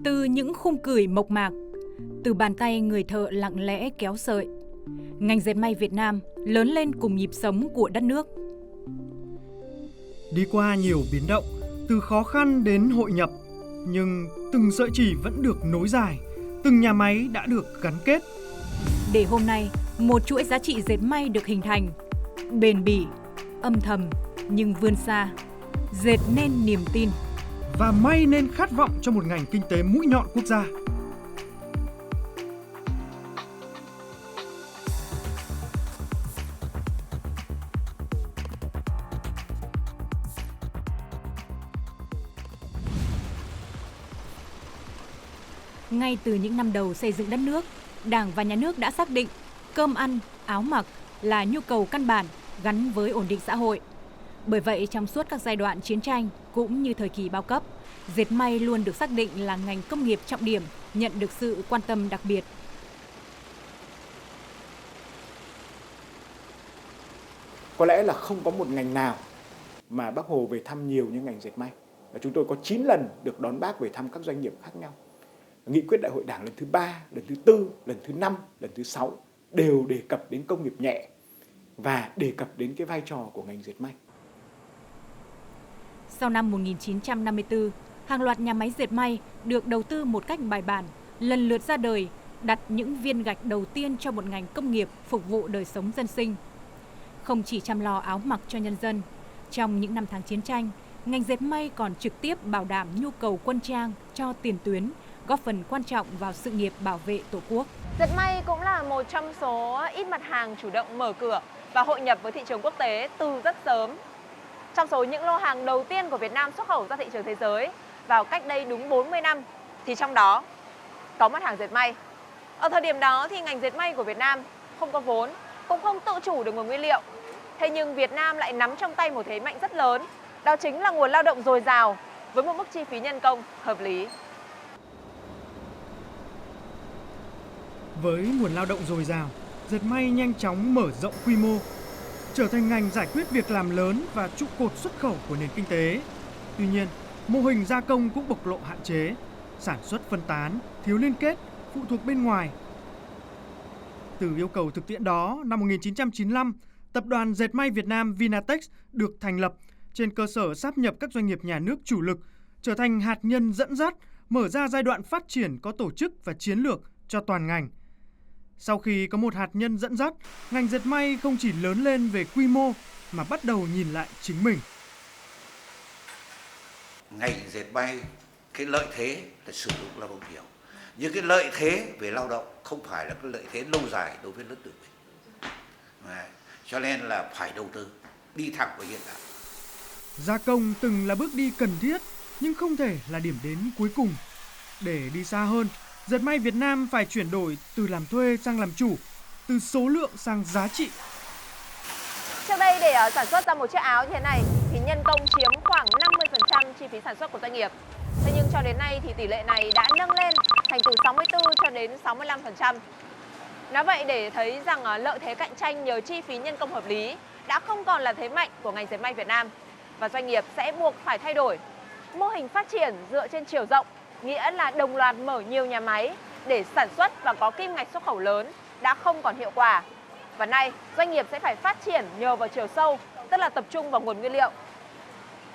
Từ những khung cửi mộc mạc, từ bàn tay người thợ lặng lẽ kéo sợi, ngành dệt may Việt Nam lớn lên cùng nhịp sống của đất nước. Đi qua nhiều biến động, từ khó khăn đến hội nhập, nhưng từng sợi chỉ vẫn được nối dài, từng nhà máy đã được gắn kết. Để hôm nay, một chuỗi giá trị dệt may được hình thành, bền bỉ, âm thầm nhưng vươn xa, dệt nên niềm tin. Và may nên khát vọng cho một ngành kinh tế mũi nhọn quốc gia. Ngay từ những năm đầu xây dựng đất nước, Đảng và Nhà nước đã xác định cơm ăn, áo mặc là nhu cầu căn bản gắn với ổn định xã hội. Bởi vậy, trong suốt các giai đoạn chiến tranh cũng như thời kỳ bao cấp, dệt may luôn được xác định là ngành công nghiệp trọng điểm, nhận được sự quan tâm đặc biệt. Có lẽ là không có một ngành nào mà Bác Hồ về thăm nhiều như ngành dệt may. Và chúng tôi có 9 lần được đón Bác về thăm các doanh nghiệp khác nhau. Nghị quyết Đại hội Đảng lần thứ 3, lần thứ 4, lần thứ 5, lần thứ 6 đều đề cập đến công nghiệp nhẹ và đề cập đến cái vai trò của ngành dệt may. Sau năm 1954, hàng loạt nhà máy dệt may được đầu tư một cách bài bản, lần lượt ra đời, đặt những viên gạch đầu tiên cho một ngành công nghiệp phục vụ đời sống dân sinh. Không chỉ chăm lo áo mặc cho nhân dân, trong những năm tháng chiến tranh, ngành dệt may còn trực tiếp bảo đảm nhu cầu quân trang cho tiền tuyến, góp phần quan trọng vào sự nghiệp bảo vệ Tổ quốc. Dệt may cũng là một trong số ít mặt hàng chủ động mở cửa và hội nhập với thị trường quốc tế từ rất sớm. Trong số những lô hàng đầu tiên của Việt Nam xuất khẩu ra thị trường thế giới vào cách đây đúng 40 năm, thì trong đó có mặt hàng dệt may. Ở thời điểm đó thì ngành dệt may của Việt Nam không có vốn, cũng không tự chủ được nguồn nguyên liệu. Thế nhưng Việt Nam lại nắm trong tay một thế mạnh rất lớn, đó chính là nguồn lao động dồi dào với một mức chi phí nhân công hợp lý. Với nguồn lao động dồi dào, dệt may nhanh chóng mở rộng quy mô, trở thành ngành giải quyết việc làm lớn và trụ cột xuất khẩu của nền kinh tế. Tuy nhiên, mô hình gia công cũng bộc lộ hạn chế, sản xuất phân tán, thiếu liên kết, phụ thuộc bên ngoài. Từ yêu cầu thực tiễn đó, năm 1995, Tập đoàn Dệt may Việt Nam Vinatex được thành lập trên cơ sở sáp nhập các doanh nghiệp nhà nước chủ lực, trở thành hạt nhân dẫn dắt, mở ra giai đoạn phát triển có tổ chức và chiến lược cho toàn ngành. Sau khi có một hạt nhân dẫn dắt, ngành dệt may không chỉ lớn lên về quy mô mà bắt đầu nhìn lại chính mình. Ngành dệt may, cái lợi thế là sử dụng lao động nhiều. Nhưng cái lợi thế về lao động không phải là cái lợi thế lâu dài đối với lớp tử mình. Cho nên là phải đầu tư, đi thẳng vào hiện đại. Gia công từng là bước đi cần thiết, nhưng không thể là điểm đến cuối cùng. Để đi xa hơn, dệt may Việt Nam phải chuyển đổi từ làm thuê sang làm chủ, từ số lượng sang giá trị. Trước đây để sản xuất ra một chiếc áo như thế này thì nhân công chiếm khoảng 50% chi phí sản xuất của doanh nghiệp. Thế nhưng cho đến nay thì tỷ lệ này đã nâng lên thành từ 64 cho đến 65%. Nói vậy để thấy rằng lợi thế cạnh tranh nhờ chi phí nhân công hợp lý đã không còn là thế mạnh của ngành dệt may Việt Nam và doanh nghiệp sẽ buộc phải thay đổi. Mô hình phát triển dựa trên chiều rộng, nghĩa là đồng loạt mở nhiều nhà máy để sản xuất và có kim ngạch xuất khẩu lớn đã không còn hiệu quả. Và nay, doanh nghiệp sẽ phải phát triển nhờ vào chiều sâu, tức là tập trung vào nguồn nguyên liệu.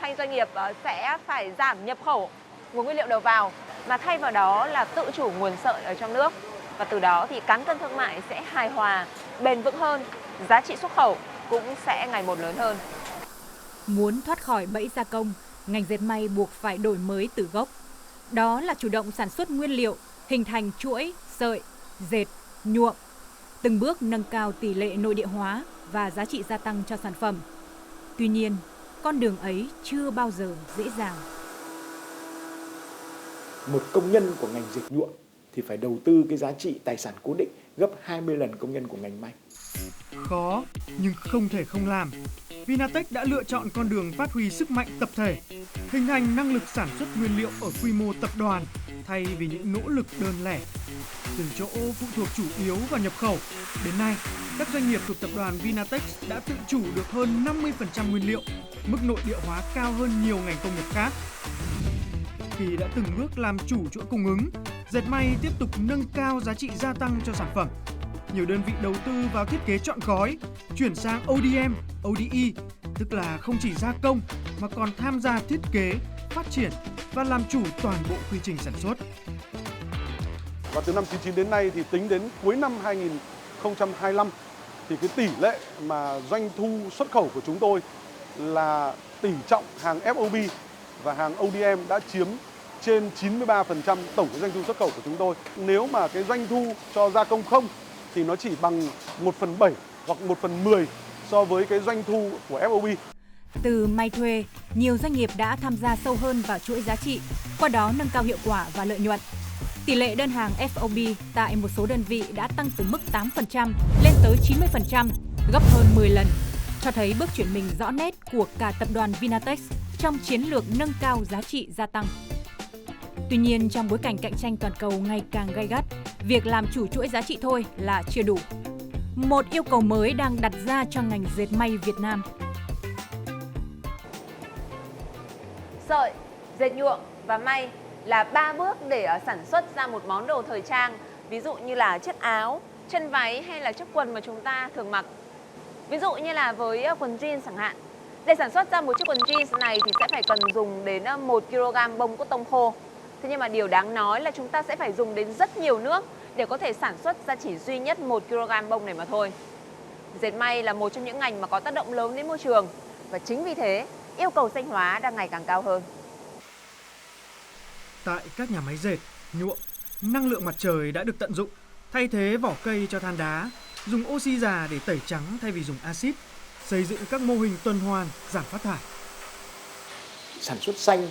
Thành doanh nghiệp sẽ phải giảm nhập khẩu nguồn nguyên liệu đầu vào, mà thay vào đó là tự chủ nguồn sợi ở trong nước. Và từ đó thì cán cân thương mại sẽ hài hòa, bền vững hơn, giá trị xuất khẩu cũng sẽ ngày một lớn hơn. Muốn thoát khỏi bẫy gia công, ngành dệt may buộc phải đổi mới từ gốc. Đó là chủ động sản xuất nguyên liệu, hình thành chuỗi, sợi, dệt, nhuộm, từng bước nâng cao tỷ lệ nội địa hóa và giá trị gia tăng cho sản phẩm. Tuy nhiên, con đường ấy chưa bao giờ dễ dàng. Một công nhân của ngành dệt nhuộm thì phải đầu tư cái giá trị tài sản cố định gấp 20 lần công nhân của ngành may. Khó, nhưng không thể không làm. Vinatex đã lựa chọn con đường phát huy sức mạnh tập thể, hình thành năng lực sản xuất nguyên liệu ở quy mô tập đoàn thay vì những nỗ lực đơn lẻ. Từ chỗ phụ thuộc chủ yếu vào nhập khẩu, đến nay, các doanh nghiệp thuộc tập đoàn Vinatex đã tự chủ được hơn 50% nguyên liệu, mức nội địa hóa cao hơn nhiều ngành công nghiệp khác. Khi đã từng bước làm chủ chuỗi cung ứng, dệt may tiếp tục nâng cao giá trị gia tăng cho sản phẩm. Nhiều đơn vị đầu tư vào thiết kế trọn gói, chuyển sang ODM, ODE, tức là không chỉ gia công mà còn tham gia thiết kế, phát triển và làm chủ toàn bộ quy trình sản xuất. Và từ năm 99 đến nay thì tính đến cuối năm 2025 thì cái tỷ lệ mà doanh thu xuất khẩu của chúng tôi là tỷ trọng hàng FOB và hàng ODM đã chiếm trên 93% tổng cái doanh thu xuất khẩu của chúng tôi. Nếu mà cái doanh thu cho gia công không thì nó chỉ bằng 1/7 hoặc 1/10 so với cái doanh thu của FOB. Từ may thuê, nhiều doanh nghiệp đã tham gia sâu hơn vào chuỗi giá trị, qua đó nâng cao hiệu quả và lợi nhuận. Tỷ lệ đơn hàng FOB tại một số đơn vị đã tăng từ mức 8% lên tới 90%, gấp hơn 10 lần, cho thấy bước chuyển mình rõ nét của cả tập đoàn Vinatex trong chiến lược nâng cao giá trị gia tăng. Tuy nhiên, trong bối cảnh cạnh tranh toàn cầu ngày càng gay gắt, việc làm chủ chuỗi giá trị thôi là chưa đủ. Một yêu cầu mới đang đặt ra cho ngành dệt may Việt Nam. Sợi, dệt nhuộm và may là 3 bước để sản xuất ra một món đồ thời trang, ví dụ như là chiếc áo, chân váy hay là chiếc quần mà chúng ta thường mặc. Ví dụ như là với quần jeans chẳng hạn. Để sản xuất ra một chiếc quần jeans này thì sẽ phải cần dùng đến 1 kg bông cotton khô. Thế nhưng mà điều đáng nói là chúng ta sẽ phải dùng đến rất nhiều nước để có thể sản xuất ra chỉ duy nhất 1 kg bông này mà thôi. Dệt may là một trong những ngành mà có tác động lớn đến môi trường và chính vì thế yêu cầu xanh hóa đang ngày càng cao hơn. Tại các nhà máy dệt, nhuộm, năng lượng mặt trời đã được tận dụng, thay thế vỏ cây cho than đá, dùng oxy già để tẩy trắng thay vì dùng axit, xây dựng các mô hình tuần hoàn, giảm phát thải. Sản xuất xanh,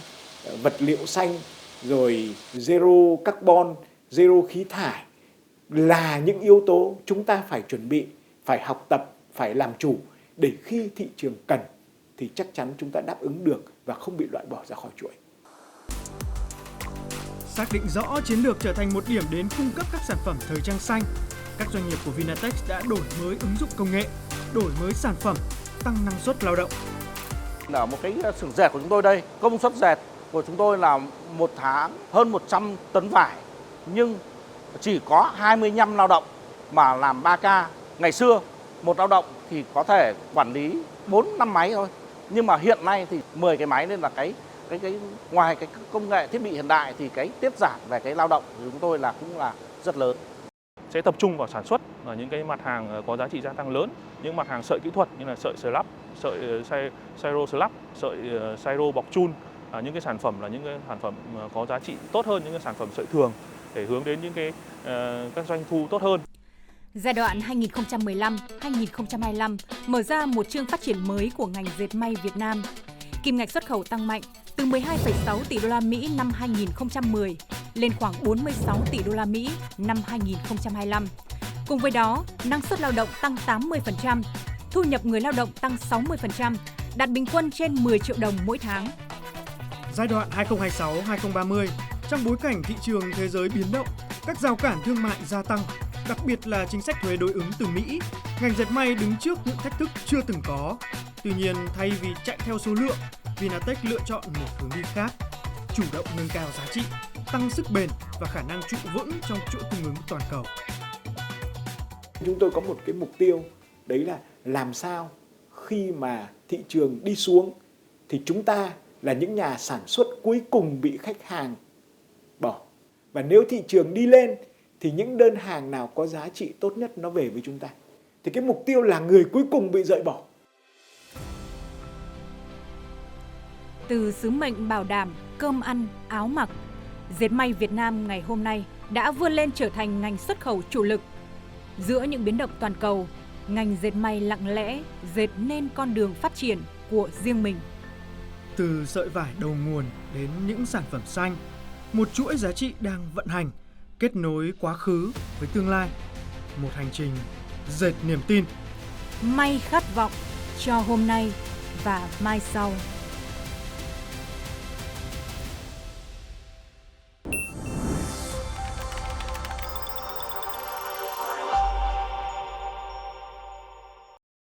vật liệu xanh, rồi zero carbon, zero khí thải là những yếu tố chúng ta phải chuẩn bị, phải học tập, phải làm chủ để khi thị trường cần thì chắc chắn chúng ta đáp ứng được và không bị loại bỏ ra khỏi chuỗi. Xác định rõ chiến lược trở thành một điểm đến cung cấp các sản phẩm thời trang xanh, các doanh nghiệp của Vinatex đã đổi mới ứng dụng công nghệ, đổi mới sản phẩm, tăng năng suất lao động. Ở một cái xưởng dệt của chúng tôi đây, công suất dệt của chúng tôi là một tháng hơn 100 tấn vải, nhưng chỉ có 25 lao động mà làm 3K. Ngày xưa, một lao động thì có thể quản lý 4-5 máy thôi, nhưng mà hiện nay thì 10 cái máy, nên là cái ngoài cái công nghệ thiết bị hiện đại thì cái tiết giảm về cái lao động của chúng tôi là cũng là rất lớn. Sẽ tập trung vào sản xuất ở những cái mặt hàng có giá trị gia tăng lớn, những mặt hàng sợi kỹ thuật như là sợi slab, sợi siro slab, sợi siro bọc chun, những cái sản phẩm là những cái sản phẩm có giá trị tốt hơn những cái sản phẩm sợi thường để hướng đến những cái các doanh thu tốt hơn. Giai đoạn 2015-2025 mở ra một chương phát triển mới của ngành dệt may Việt Nam. Kim ngạch xuất khẩu tăng mạnh từ 12,6 tỷ đô la Mỹ năm 2010 lên khoảng 46 tỷ đô la Mỹ năm 2025. Cùng với đó, năng suất lao động tăng 80%, thu nhập người lao động tăng 60%, đạt bình quân trên 10 triệu đồng mỗi tháng. Giai đoạn 2026-2030, trong bối cảnh thị trường thế giới biến động, các rào cản thương mại gia tăng, đặc biệt là chính sách thuế đối ứng từ Mỹ, ngành dệt may đứng trước những thách thức chưa từng có. Tuy nhiên, thay vì chạy theo số lượng, Vinatex lựa chọn một hướng đi khác, chủ động nâng cao giá trị, tăng sức bền và khả năng trụ vững trong chuỗi cung ứng toàn cầu. Chúng tôi có một cái mục tiêu, đấy là làm sao khi mà thị trường đi xuống thì chúng ta là những nhà sản xuất cuối cùng bị khách hàng bỏ. Và nếu thị trường đi lên thì những đơn hàng nào có giá trị tốt nhất nó về với chúng ta. Thì cái mục tiêu là người cuối cùng bị rời bỏ. Từ sứ mệnh bảo đảm cơm ăn, áo mặc, dệt may Việt Nam ngày hôm nay đã vươn lên trở thành ngành xuất khẩu chủ lực. Giữa những biến động toàn cầu, ngành dệt may lặng lẽ dệt nên con đường phát triển của riêng mình. Từ sợi vải đầu nguồn đến những sản phẩm xanh, một chuỗi giá trị đang vận hành, kết nối quá khứ với tương lai. Một hành trình dệt niềm tin. May khát vọng cho hôm nay và mai sau.